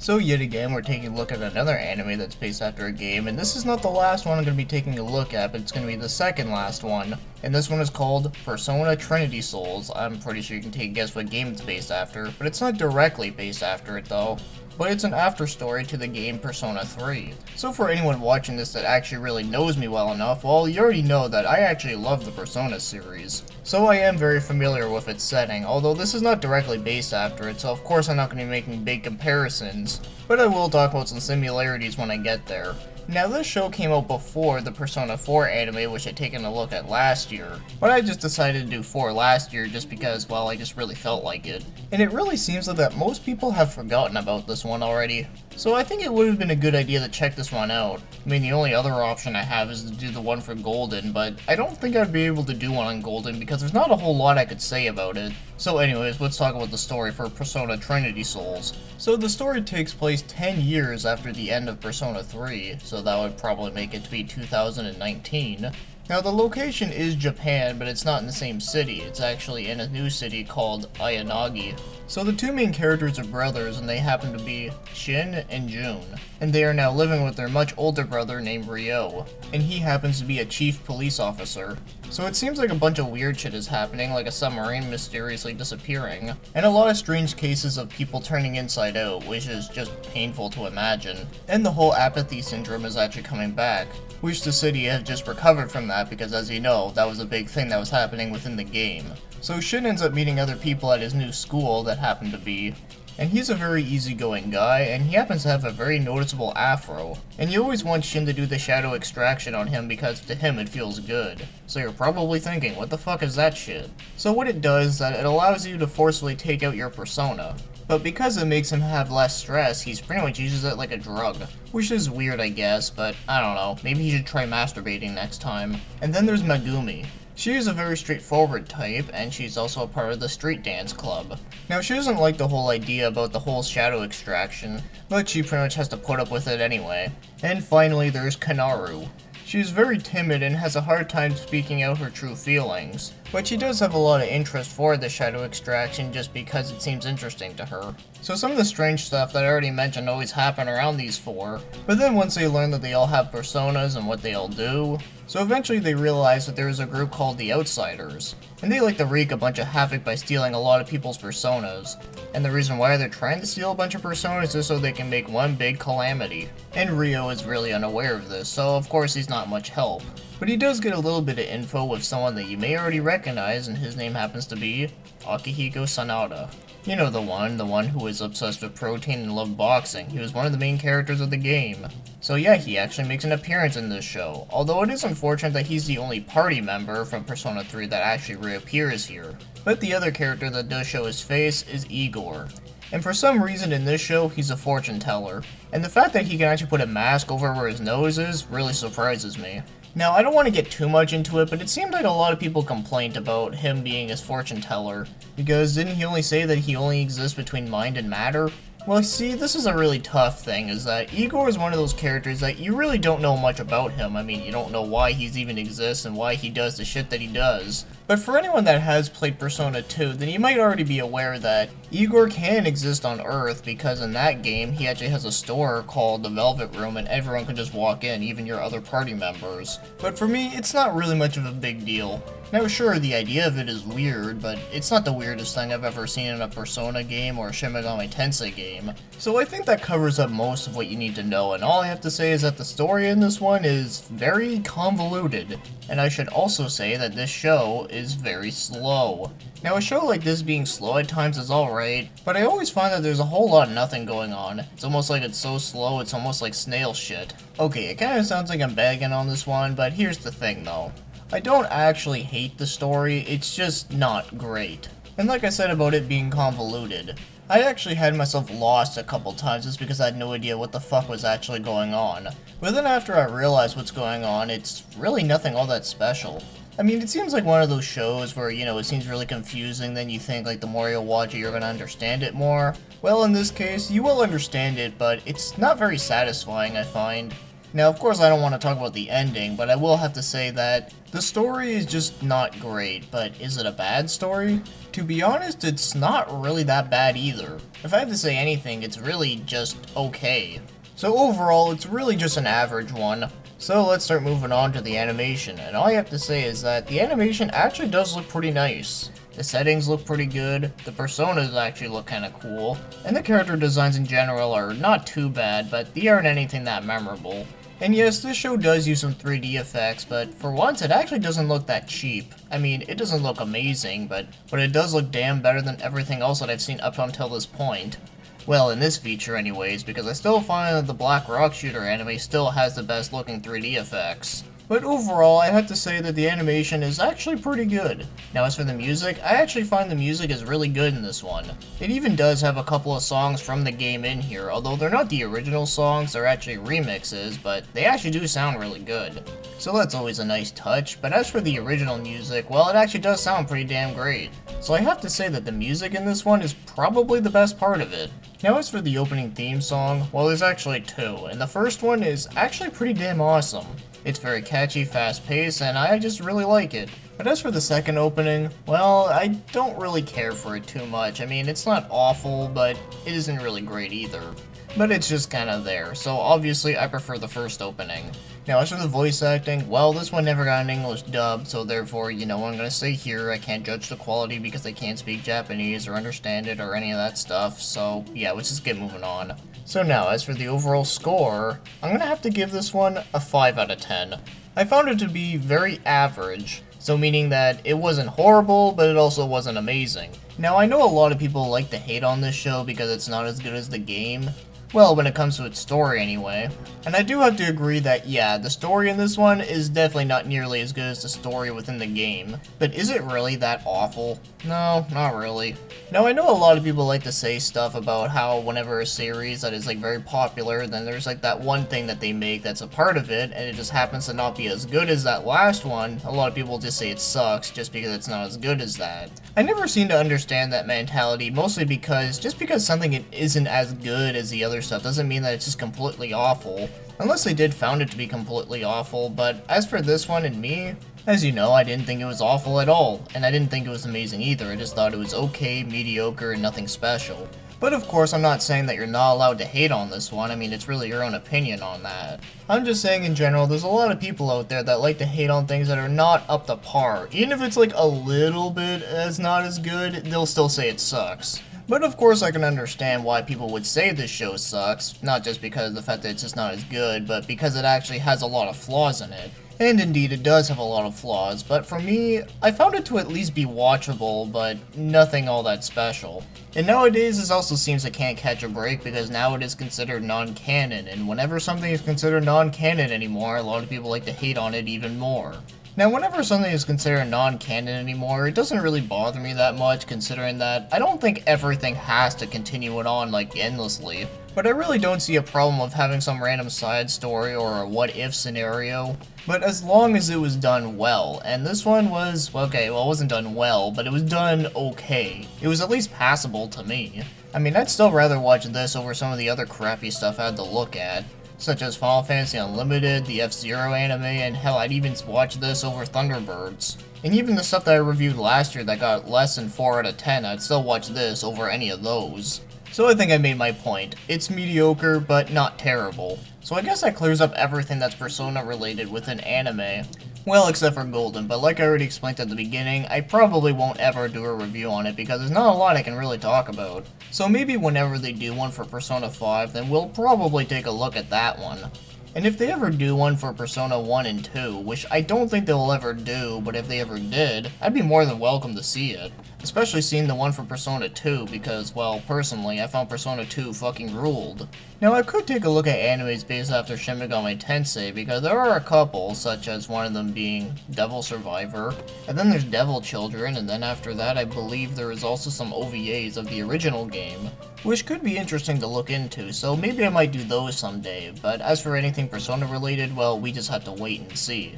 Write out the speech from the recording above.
So yet again, we're taking a look at another anime that's based after a game, and this is not the last one I'm going to be taking a look at, but it's going to be the second last one. And this one is called Persona Trinity Souls. I'm pretty sure you can take a guess what game it's based after, but it's not directly based after it though. But it's an after story to the game Persona 3. So for anyone watching this that actually really knows me well enough, well, you already know that I actually love the Persona series. So I am very familiar with its setting, although this is not directly based after it, so of course I'm not going to be making big comparisons. But I will talk about some similarities when I get there. Now this show came out before the Persona 4 anime, which I'd taken a look at last year, but I just decided to do 4 last year just because, well, I just really felt like it. And it really seems like that most people have forgotten about this one already, so I think it would have been a good idea to check this one out. I mean, the only other option I have is to do the one for Golden, but I don't think I'd be able to do one on Golden because there's not a whole lot I could say about it. So anyways, let's talk about the story for Persona Trinity Souls. So the story takes place 10 years after the end of Persona 3, so that would probably make it to be 2019. Now the location is Japan, but it's not in the same city. It's actually in a new city called Ayanagi. So the two main characters are brothers, and they happen to be Shin and Jun. And they are now living with their much older brother named Ryo, and he happens to be a chief police officer. So it seems like a bunch of weird shit is happening, like a submarine mysteriously disappearing, and a lot of strange cases of people turning inside out, which is just painful to imagine. And the whole apathy syndrome is actually coming back, which the city has just recovered from that because, as you know, that was a big thing that was happening within the game. So Shin ends up meeting other people at his new school that happen to be, and he's a very easygoing guy, and he happens to have a very noticeable afro. And he always wants Shin to do the shadow extraction on him because to him it feels good. So you're probably thinking, what the fuck is that shit? So what it does is that it allows you to forcefully take out your persona. But because it makes him have less stress, he's pretty much uses it like a drug. Which is weird, I guess, but I don't know, maybe he should try masturbating next time. And then there's Megumi. She is a very straightforward type, and she's also a part of the street dance club. Now, she doesn't like the whole idea about the whole shadow extraction, but she pretty much has to put up with it anyway. And finally, there's Kanaru. She is very timid and has a hard time speaking out her true feelings, but she does have a lot of interest for the shadow extraction just because it seems interesting to her. So some of the strange stuff that I already mentioned always happen around these four, but then once they learn that they all have personas and what they all do, so eventually they realize that there is a group called the Outsiders, and they like to wreak a bunch of havoc by stealing a lot of people's personas. And the reason why they're trying to steal a bunch of personas is so they can make one big calamity. And Ryo is really unaware of this, so of course he's not much help. But he does get a little bit of info with someone that you may already recognize, and his name happens to be Akihiko Sanada. You know the one who is obsessed with protein and loved boxing. He was one of the main characters of the game. So yeah, he actually makes an appearance in this show, although it is unfortunate that he's the only party member from Persona 3 that actually reappears here. But the other character that does show his face is Igor. And for some reason in this show, he's a fortune teller. And the fact that he can actually put a mask over where his nose is really surprises me. Now, I don't want to get too much into it, but it seemed like a lot of people complained about him being his fortune teller. Because didn't he only say that he only exists between mind and matter? Well, see, this is a really tough thing, is that Igor is one of those characters that you really don't know much about him. I mean, you don't know why he's even exists and why he does the shit that he does. But for anyone that has played Persona 2, then you might already be aware that Igor can exist on Earth, because in that game, he actually has a store called the Velvet Room, and everyone can just walk in, even your other party members. But for me, it's not really much of a big deal. Now sure, the idea of it is weird, but it's not the weirdest thing I've ever seen in a Persona game or a Shin Megami Tensei game. So I think that covers up most of what you need to know, and all I have to say is that the story in this one is very convoluted. And I should also say that this show is very slow. Now a show like this being slow at times is alright, but I always find that there's a whole lot of nothing going on. It's almost like it's so slow, it's almost like snail shit. Okay, it kinda sounds like I'm bagging on this one, but here's the thing though. I don't actually hate the story, it's just not great. And like I said about it being convoluted, I actually had myself lost a couple times just because I had no idea what the fuck was actually going on. But then after I realized what's going on, it's really nothing all that special. I mean, it seems like one of those shows where, you know, it seems really confusing, then you think like the more you watch it, you're gonna understand it more. Well, in this case, you will understand it, but it's not very satisfying, I find. Now, of course, I don't want to talk about the ending, but I will have to say that the story is just not great, but is it a bad story? To be honest, it's not really that bad either. If I have to say anything, it's really just okay. So overall, it's really just an average one. So let's start moving on to the animation, and all I have to say is that the animation actually does look pretty nice. The settings look pretty good, the personas actually look kinda cool, and the character designs in general are not too bad, but they aren't anything that memorable. And yes, this show does use some 3D effects, but for once it actually doesn't look that cheap. I mean, it doesn't look amazing, but it does look damn better than everything else that I've seen up until this point. Well, in this feature anyways, because I still find that the Black Rock Shooter anime still has the best looking 3D effects. But overall, I have to say that the animation is actually pretty good. Now as for the music, I actually find the music is really good in this one. It even does have a couple of songs from the game in here, although they're not the original songs, they're actually remixes, but they actually do sound really good. So that's always a nice touch, but as for the original music, well, it actually does sound pretty damn great. So I have to say that the music in this one is probably the best part of it. Now as for the opening theme song, well, there's actually two, and the first one is actually pretty damn awesome. It's very catchy, fast-paced, and I just really like it. But as for the second opening, well, I don't really care for it too much. I mean, it's not awful, but it isn't really great either. But it's just kinda there, so obviously I prefer the first opening. Now as for the voice acting, well, this one never got an English dub, so therefore, you know what I'm gonna say here, I can't judge the quality because I can't speak Japanese or understand it or any of that stuff, so yeah, let's just get moving on. So now, as for the overall score, I'm gonna have to give this one a 5 out of 10. I found it to be very average, so meaning that it wasn't horrible, but it also wasn't amazing. Now I know a lot of people like to hate on this show because it's not as good as the game. Well, when it comes to its story anyway. And I do have to agree that, yeah, the story in this one is definitely not nearly as good as the story within the game. But is it really that awful? No, not really. Now, I know a lot of people like to say stuff about how whenever a series that is, like, very popular, then there's, like, that one thing that they make that's a part of it, and it just happens to not be as good as that last one. A lot of people just say it sucks just because it's not as good as that. I never seem to understand that mentality, mostly because just because something isn't as good as the other stuff doesn't mean that it's just completely awful. Unless they did found it to be completely awful, but as for this one and me, as you know, I didn't think it was awful at all, and I didn't think it was amazing either, I just thought it was okay, mediocre, and nothing special. But of course, I'm not saying that you're not allowed to hate on this one, I mean, it's really your own opinion on that. I'm just saying in general, there's a lot of people out there that like to hate on things that are not up to par. Even if it's like a little bit not as good, they'll still say it sucks. But of course I can understand why people would say this show sucks, not just because of the fact that it's just not as good, but because it actually has a lot of flaws in it. And indeed, it does have a lot of flaws, but for me, I found it to at least be watchable, but nothing all that special. And nowadays, this also seems it can't catch a break because now it is considered non-canon, and whenever something is considered non-canon anymore, a lot of people like to hate on it even more. Now, whenever something is considered non-canon anymore, it doesn't really bother me that much, considering that I don't think everything has to continue it on, like, endlessly. But I really don't see a problem of having some random side story or a what-if scenario. But as long as it was done well, and this one was, okay, well, it wasn't done well, but it was done okay. It was at least passable to me. I mean, I'd still rather watch this over some of the other crappy stuff I had to look at, such as Final Fantasy Unlimited, the F-Zero anime, and hell, I'd even watch this over Thunderbirds. And even the stuff that I reviewed last year that got less than 4 out of 10, I'd still watch this over any of those. So I think I made my point. It's mediocre, but not terrible. So I guess that clears up everything that's Persona related with an anime. Well, except for Golden, but like I already explained at the beginning, I probably won't ever do a review on it because there's not a lot I can really talk about. So maybe whenever they do one for Persona 5, then we'll probably take a look at that one. And if they ever do one for Persona 1 and 2, which I don't think they'll ever do, but if they ever did, I'd be more than welcome to see it. Especially seeing the one for Persona 2 because, well, personally, I found Persona 2 fucking ruled. Now, I could take a look at animes based after Shin Megami Tensei because there are a couple, such as one of them being Devil Survivor, and then there's Devil Children, and then after that I believe there is also some OVAs of the original game, which could be interesting to look into, so maybe I might do those someday, but as for anything Persona related, well, we just have to wait and see.